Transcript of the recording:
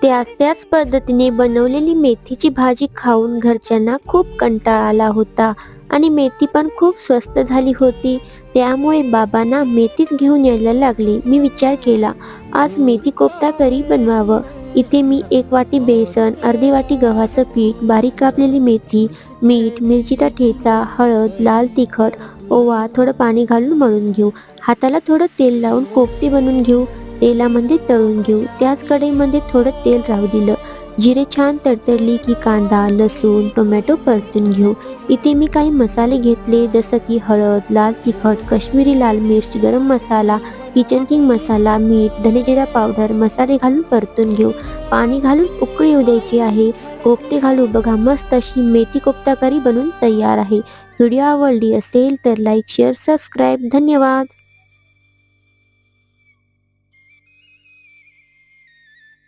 त्याच पद्धतीने बनवलेली मेथीची भाजी खाऊन घरच्यांना खूप कंटाळा आला होता आणि मेथी पण खूप स्वस्त झाली होती. त्यामुळे बाबांना मेथीच घेऊन यायला लागली. मी विचार केला, आज मेथी कोफ्ता करी बनवावं. इथे मी 1 वाटी बेसन, अर्धी वाटी गव्हाचं पीठ, बारीक कापलेली मेथी, मीठ, मिरचीचा ठेचा, हळद, लाल तिखट, ओवा, थोडं पाणी घालून मळून घेऊ. हाताला थोडं तेल लावून कोफ्ते बनवून घेऊ. तेलामध्ये तळून घेऊ. त्याच कढईमध्ये थोडं तेल राहू दिलं. जिरे छान तडतडली की कांदा, लसूण, टोमॅटो परतून घेऊ. इथे मी काही मसाले घेतले जसं की हळद, लाल तिखट, काश्मीरी लाल मिर्च, गरम मसाला, किचन किंग मसाला, मीठ, धने पावडर, मसाले घालून परतून घेऊ. पाणी घालून उकळी येऊ द्यायची आहे. कोफ्ते घालू. बघा, मस्त अशी मेथी कोफ्ता करी बनून तयार आहे. व्हिडिओ आवडली असेल तर लाईक, शेअर, सबस्क्राईब. धन्यवाद.